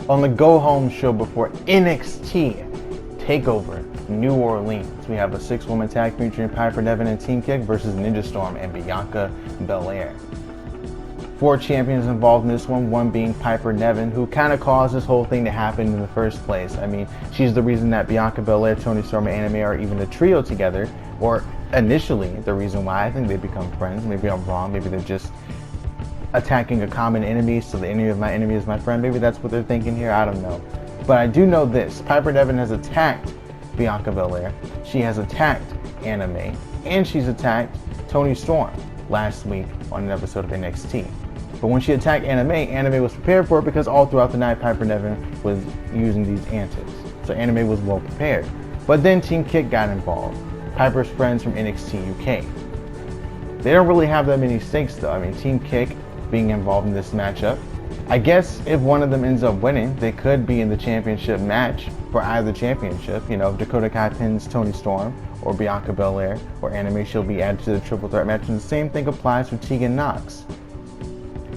On the go-home show before NXT TakeOver New Orleans, we have a 6-woman tag featuring Piper Niven and Team Kick versus Ninja Storm and Bianca Belair. 4 champions involved in this one being Piper Niven, who kind of caused this whole thing to happen in the first place. I mean, she's the reason that Bianca Belair, Toni Storm, and Anna Mae are even a trio together, or initially the reason why. I think they become friends. Maybe I'm wrong. Maybe they're just attacking a common enemy, so the enemy of my enemy is my friend. Maybe that's what they're thinking here. I don't know. But I do know this. Piper Niven has attacked Bianca Belair. She has attacked Anna Mae. And she's attacked Toni Storm last week on an episode of NXT. But when she attacked Anna Mae was prepared for it because all throughout the night Piper Niven was using these antics. So Anna Mae was well prepared. But then Team Kick got involved. Piper's friends from NXT UK. They don't really have that many stakes though. I mean, Team Kick being involved in this matchup. I guess if one of them ends up winning, they could be in the championship match for either championship. You know, if Dakota Kai pins Toni Storm or Bianca Belair or Anna Mae, she'll be added to the triple threat match. And the same thing applies for Tegan Nox.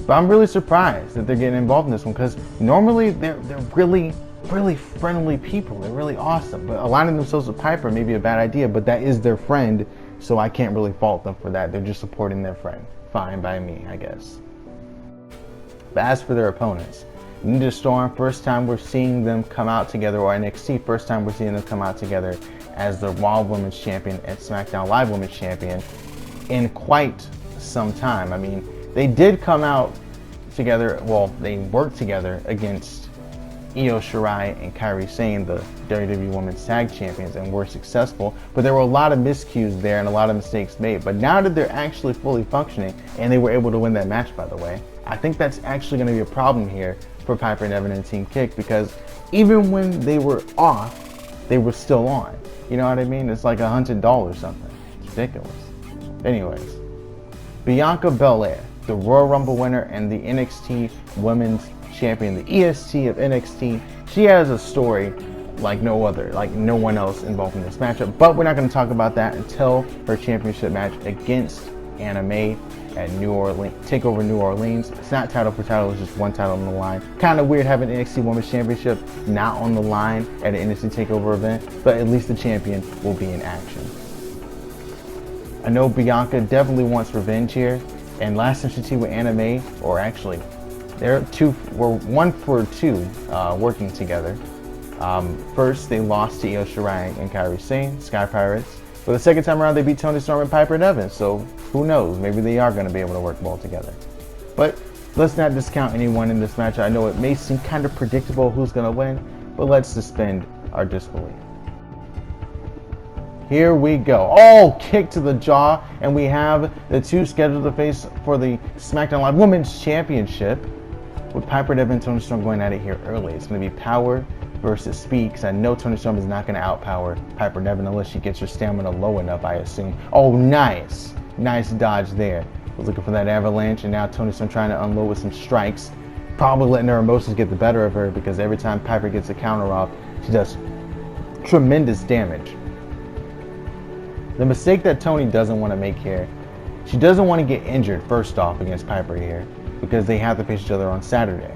But I'm really surprised that they're getting involved in this one because normally they're really friendly people. They're really awesome. But aligning themselves with Piper may be a bad idea, but that is their friend, so I can't really fault them for that. They're just supporting their friend. Fine by me, I guess. But as for their opponents, Ninja Storm, first time we're seeing them come out together, or NXT, first time we're seeing them come out together as the Raw Women's Champion and SmackDown Live Women's Champion in quite some time. I mean, they did come out together, well, they worked together against Io Shirai and Kairi Sane, the WWE Women's Tag Champions, and were successful. But there were a lot of miscues there and a lot of mistakes made. But now that they're actually fully functioning, and they were able to win that match, by the way, I think that's actually going to be a problem here for Piper Niven and Team Kick, because even when they were off, they were still on. You know what I mean? It's like a hunted doll or something. It's ridiculous. Anyways, Bianca Belair, the Royal Rumble winner and the NXT Women's Champion, the EST of NXT, she has a story like no other, like no one else involved in this matchup. But we're not going to talk about that until her championship match against Anna Mae at New Orleans, TakeOver New Orleans. It's not title for title, it's just one title on the line. Kind of weird having NXT Women's Championship not on the line at an NXT TakeOver event, but at least the champion will be in action. I know Bianca definitely wants revenge here, and last time she teamed with Anna Mae, or actually, we're 1 for 2 working together. First, they lost to Io Shirai and Kairi Sane, Sky Pirates. But the second time around, they beat Toni Storm and Piper Niven, so who knows? Maybe they are going to be able to work well together. But let's not discount anyone in this match. I know it may seem kind of predictable who's going to win, but let's suspend our disbelief. Here we go. Oh, kick to the jaw, and we have the 2 scheduled to face for the SmackDown Live Women's Championship, with Piper Niven and Toni Storm going at it here early. It's going to be power versus speed, because I know Toni Storm is not going to outpower Piper Niven unless she gets her stamina low enough, I assume. Oh, nice. Nice dodge there. Was looking for that avalanche, and now Toni Storm trying to unload with some strikes. Probably letting her emotions get the better of her, because every time Piper gets a counter off, she does tremendous damage. The mistake that Toni doesn't want to make here, she doesn't want to get injured first off against Piper here, because they have to face each other on Saturday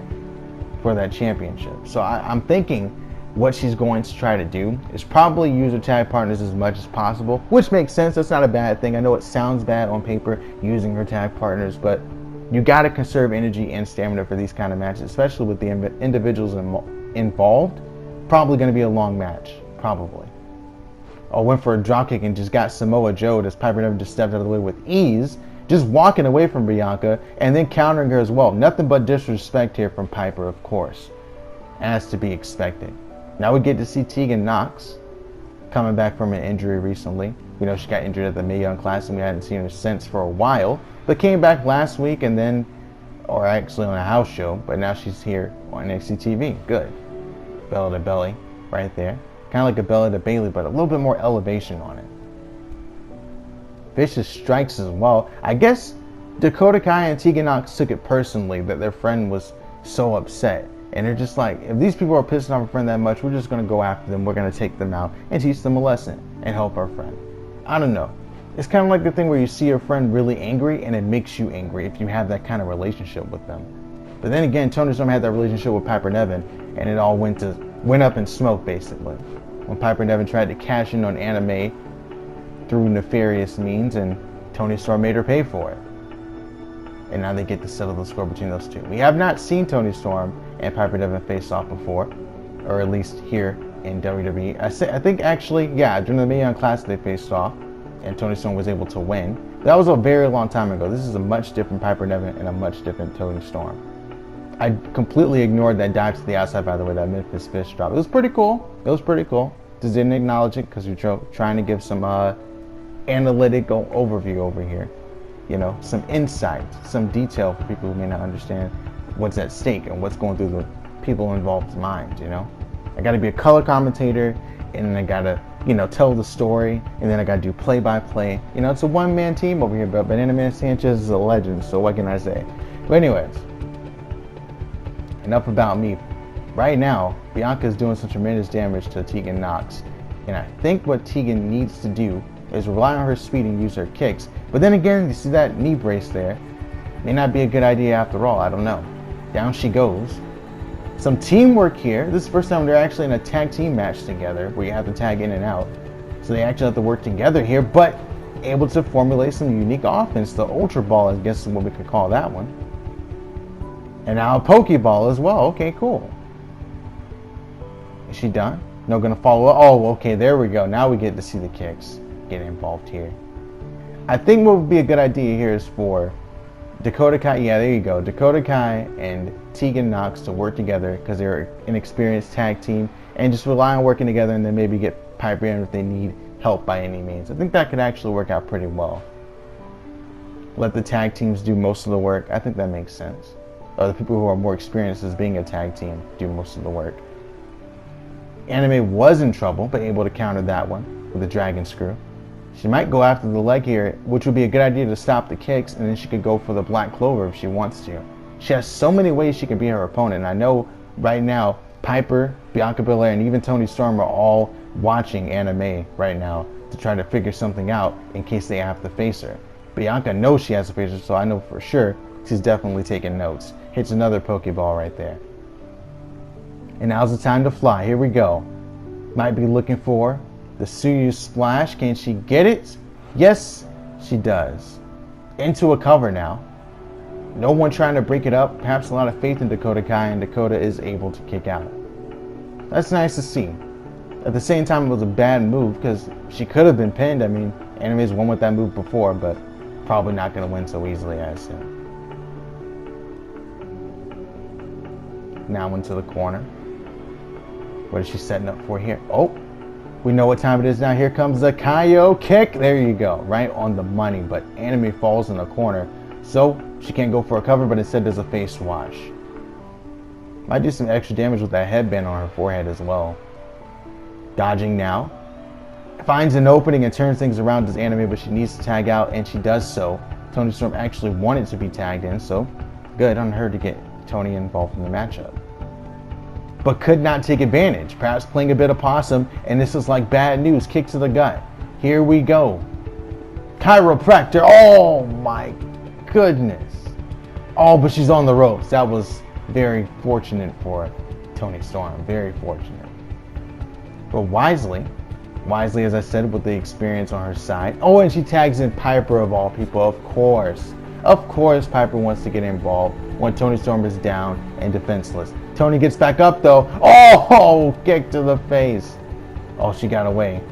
for that championship. So I'm thinking what she's going to try to do is probably use her tag partners as much as possible, which makes sense. That's not a bad thing. I know it sounds bad on paper using her tag partners, but you got to conserve energy and stamina for these kind of matches, especially with the individuals involved. Probably going to be a long match, probably. Oh, went for a dropkick and just got Samoa Joe as Piper Niven just stepped out of the way with ease, just walking away from Bianca and then countering her as well. Nothing but disrespect here from Piper, of course, as to be expected. Now we get to see Tegan Nox coming back from an injury recently. We know she got injured at the Mae Young Classic and we hadn't seen her since for a while, but came back last week and then, or actually on a house show, but now she's here on NXT TV. Good. Belly to belly right there. Kind of like a Bella to Bailey, but a little bit more elevation on it. Vicious strikes as well. I guess Dakota Kai and Tegan Nox took it personally that their friend was so upset. And they're just like, if these people are pissing off a friend that much, we're just going to go after them. We're going to take them out and teach them a lesson and help our friend. I don't know. It's kind of like the thing where you see your friend really angry and it makes you angry if you have that kind of relationship with them. But then again, Toni Storm had that relationship with Piper Niven, and it all went up in smoke basically. When Piper and Devin tried to cash in on Anime through nefarious means, and Toni Storm made her pay for it. And now they get to settle the score between those two. We have not seen Toni Storm and Piper Devin face off before, or at least here in WWE. I think actually, yeah, during the Mae Classic they faced off, and Toni Storm was able to win. But that was a very long time ago. This is a much different Piper Devin and a much different Toni Storm. I completely ignored that dive to the outside, by the way, that Memphis Fish drop. It was pretty cool. It was pretty cool. Just didn't acknowledge it because you're trying to give some analytical overview over here. You know, some insight, some detail for people who may not understand what's at stake and what's going through the people involved's mind, you know. I got to be a color commentator, and then I got to, you know, tell the story, and then I got to do play-by-play. You know, it's a one-man team over here, but Anime Sanchez is a legend, so what can I say? But anyways, enough about me. Right now, Bianca is doing some tremendous damage to Tegan Nox, and I think what Tegan needs to do is rely on her speed and use her kicks. But then again, you see that knee brace there. May not be a good idea after all, I don't know. Down she goes. Some teamwork here. This is the first time they're actually in a tag team match together, where you have to tag in and out. So they actually have to work together here, but able to formulate some unique offense. The Ultra Ball, I guess is what we could call that one. And now a Pokeball as well. Okay, cool. Is she done? No, gonna follow up. Oh, okay, there we go. Now we get to see the kicks get involved here. I think what would be a good idea here is for Dakota Kai, yeah, there you go, Dakota Kai and Tegan Nox to work together because they're an experienced tag team, and just rely on working together, and then maybe get Piper in if they need help by any means. I think that could actually work out pretty well. Let the tag teams do most of the work. I think that makes sense. Or the people who are more experienced as being a tag team do most of the work. Anime was in trouble, but able to counter that one with a dragon screw. She might go after the leg here, which would be a good idea to stop the kicks, and then she could go for the Black Clover if she wants to. She has so many ways she can be her opponent, and I know right now Piper, Bianca Belair, and even Toni Storm are all watching Anime right now to try to figure something out in case they have to face her. Bianca knows she has to face her, so I know for sure she's definitely taking notes. Hits another Pokeball right there. And now's the time to fly. Here we go. Might be looking for the Suyu Splash. Can she get it? Yes, she does. Into a cover now. No one trying to break it up. Perhaps a lot of faith in Dakota Kai, and Dakota is able to kick out. That's nice to see. At the same time, it was a bad move because she could have been pinned. I mean, Anime's won with that move before, but probably not going to win so easily, I assume. Now into the corner. What is she setting up for here? Oh, we know what time it is now. Here comes the Kaio kick. There you go. Right on the money. But Anime falls in the corner. So she can't go for a cover, but instead does a face wash. Might do some extra damage with that headband on her forehead as well. Dodging now. Finds an opening and turns things around as Anime, but she needs to tag out, and she does so. Toni Storm actually wanted to be tagged in, so good on her to get Toni involved in the matchup. But could not take advantage, perhaps playing a bit of possum, and this is like bad news, kick to the gut. Here we go. Chiropractor, oh my goodness. Oh, but she's on the ropes. That was very fortunate for Toni Storm, very fortunate. But wisely as I said, with the experience on her side. Oh, and she tags in Piper of all people, of course. Of course Piper wants to get involved when Toni Storm is down and defenseless. Toni gets back up though. Oh, kick to the face. Oh, she got away.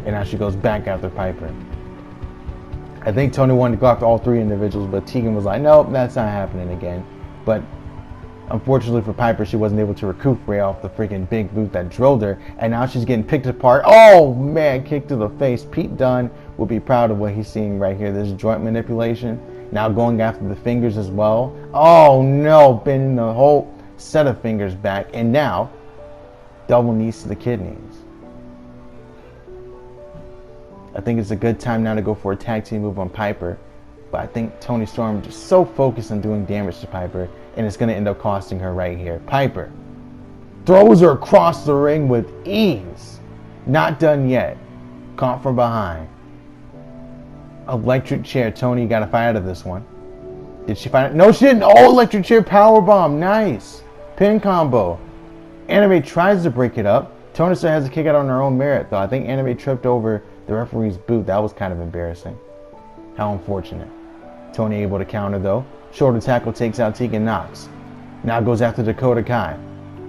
And now she goes back after Piper. I think Toni wanted to go after all three individuals, but Tegan was like, nope, that's not happening again. But unfortunately for Piper, she wasn't able to recuperate off the freaking big boot that drilled her. And now she's getting picked apart. Oh man, kick to the face. Pete Dunne will be proud of what he's seeing right here. This joint manipulation. Now going after the fingers as well. Oh no, bending the whole set of fingers back. And now, double knees to the kidneys. I think it's a good time now to go for a tag team move on Piper. But I think Toni Storm just so focused on doing damage to Piper, and it's going to end up costing her right here. Piper throws her across the ring with ease. Not done yet. Caught from behind. Electric chair. Toni got to fight out of this one. Did she find it? No, she didn't. Oh, electric chair powerbomb. Nice. Pin combo. Anime tries to break it up. Toni Storm has a kick out on her own merit, though. I think Anime tripped over the referee's boot. That was kind of embarrassing. How unfortunate. Toni able to counter, though. Shoulder tackle takes out Tegan Nox. Now goes after Dakota Kai.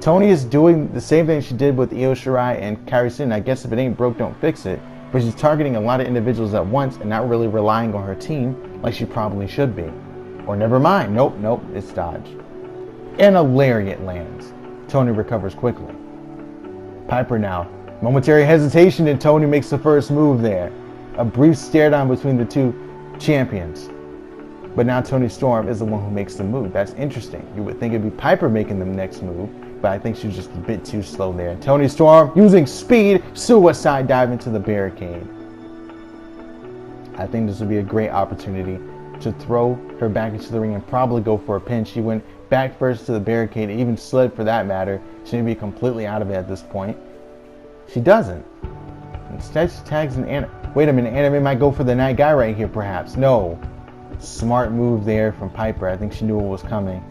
Toni is doing the same thing she did with Io Shirai and Kairi Sane. I guess if it ain't broke, don't fix it. But she's targeting a lot of individuals at once and not really relying on her team like she probably should be. Or never mind. Nope, it's dodged. And a lariat lands. Toni recovers quickly. Piper now. Momentary hesitation and Toni makes the first move there. A brief stare down between the two champions. But now Toni Storm is the one who makes the move. That's interesting. You would think it'd be Piper making the next move, but I think she was just a bit too slow there. Toni Storm using speed, suicide dive into the barricade. I think this would be a great opportunity to throw her back into the ring and probably go for a pin. She went back first to the barricade, even slid for that matter. She may be completely out of it at this point. She doesn't. Instead, she tags an Anime. Wait a minute, Anime might go for the night guy right here, perhaps. No. Smart move there from Piper. I think she knew what was coming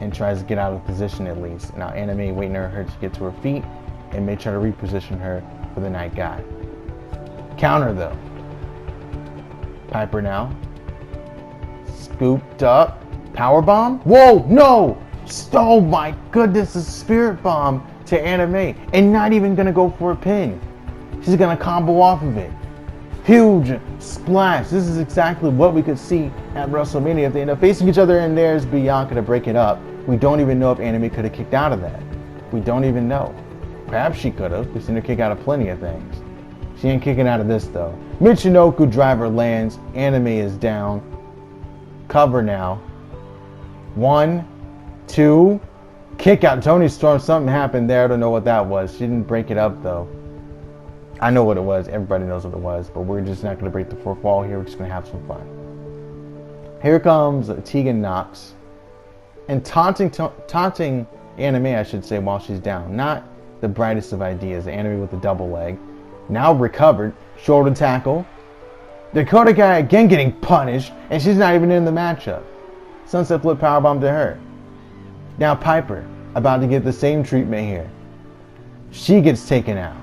and tries to get out of position at least. Now Anime waiting for her to get to her feet and may try to reposition her for the night guy. Counter though. Piper now. Scooped up. Powerbomb? Whoa, no! Oh my goodness, a spirit bomb to Anime. And not even gonna go for a pin. She's gonna combo off of it. Huge splash. This is exactly what we could see at WrestleMania if they end up facing each other, and there's Bianca to break it up. We don't even know if Anime could have kicked out of that. We don't even know. Perhaps she could have. We've seen her kick out of plenty of things. She ain't kicking out of this though. Michinoku driver lands. Anime is down. Cover now. 1, 2. Kick out. Toni Storm. Something happened there. I don't know what that was. She didn't break it up though. I know what it was. Everybody knows what it was. But we're just not going to break the fourth wall here. We're just going to have some fun. Here comes Tegan Nox. And taunting Anime, I should say, while she's down. Not the brightest of ideas. Anime with the double leg. Now recovered. Shoulder tackle. Dakota Kai again getting punished. And she's not even in the matchup. Sunset flip powerbomb to her. Now Piper. About to get the same treatment here. She gets taken out.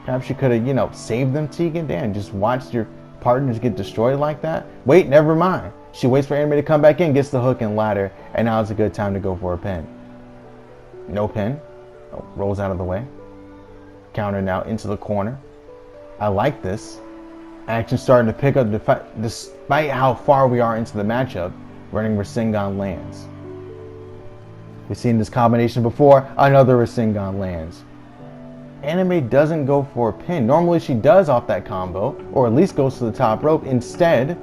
Perhaps you could have, saved them, Tegan. Damn, just watched your partners get destroyed like that. Wait, never mind. She waits for Anime to come back in, gets the hook and ladder, and now it's a good time to go for a pin. No pin. Oh, rolls out of the way. Counter now into the corner. I like this. Action starting to pick up despite how far we are into the matchup. Running Rasengan lands. We've seen this combination before. Another Rasengan lands. Anime doesn't go for a pin. Normally she does off that combo, or at least goes to the top rope. Instead,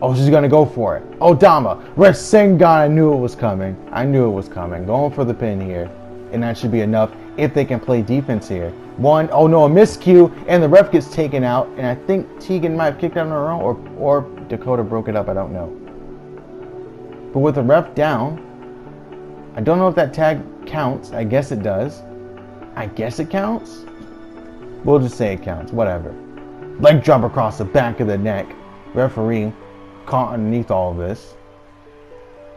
oh, she's gonna go for it. Odama, Rasengan, I knew it was coming. Going for the pin here. And that should be enough if they can play defense here. Oh no, a miscue, and the ref gets taken out, and I think Tegan might have kicked out on her own, or Dakota broke it up, I don't know. But with the ref down, I don't know if that tag counts. I guess it does. I guess it counts? We'll just say it counts, whatever. Leg drop across the back of the neck. Referee caught underneath all of this.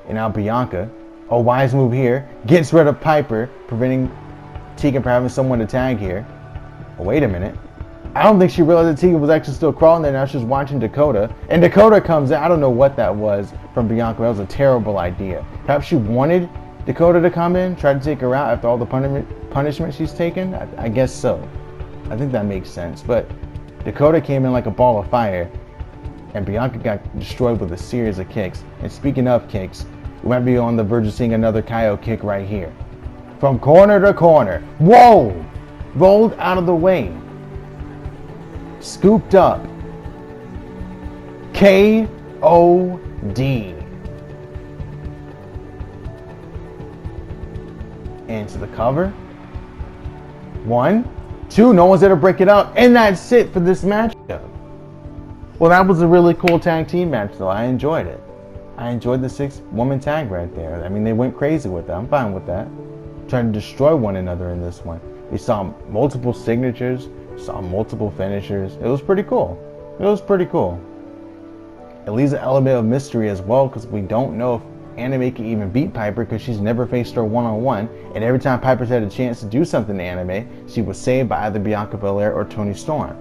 And now Bianca, a wise move here, gets rid of Piper, preventing Tegan from having someone to tag here. Oh, wait a minute. I don't think she realized that Tegan was actually still crawling there. Now she's watching Dakota. And Dakota comes in. I don't know what that was from Bianca. That was a terrible idea. Perhaps she wanted Dakota to come in, try to take her out after all the punishment she's taken? I guess so. I think that makes sense. But Dakota came in like a ball of fire, and Bianca got destroyed with a series of kicks. And speaking of kicks, we might be on the verge of seeing another KO kick right here. From corner to corner. Whoa! Rolled out of the way. Scooped up. K.O.D. Into the cover. 1, 2, no one's there to break it up, and that's it for this matchup. Well, that was a really cool tag team match though. I enjoyed it. I enjoyed the 6-woman tag right there. I mean, they went crazy with that. I'm fine with that. Trying to destroy one another in this one. We saw multiple signatures, saw multiple finishers. It was pretty cool. It leaves an element of mystery as well, because we don't know if Anime can even beat Piper because she's never faced her one-on-one, and every time Piper's had a chance to do something to Anime, she was saved by either Bianca Belair or Toni Storm.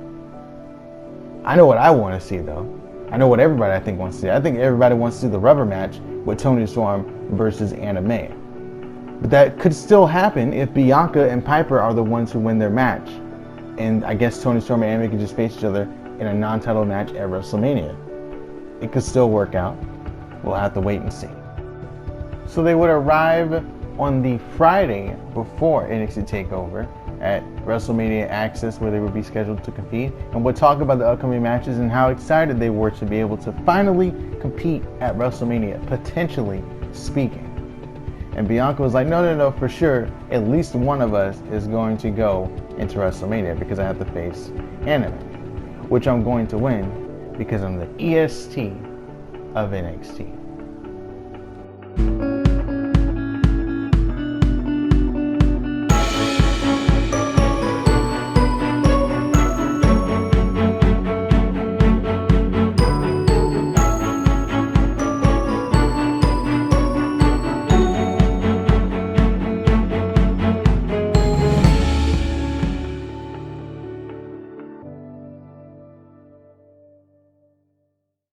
I know what I want to see, though. I know what everybody I think wants to see. I think everybody wants to see the rubber match with Toni Storm versus Anime. But that could still happen if Bianca and Piper are the ones who win their match. And I guess Toni Storm and Anime can just face each other in a non-title match at WrestleMania. It could still work out. We'll have to wait and see. So they would arrive on the Friday before NXT TakeOver at WrestleMania Access, where they would be scheduled to compete, and we'll talk about the upcoming matches and how excited they were to be able to finally compete at WrestleMania, potentially speaking. And Bianca was like, no, for sure, at least one of us is going to go into WrestleMania because I have to face Anime, which I'm going to win because I'm the EST of NXT.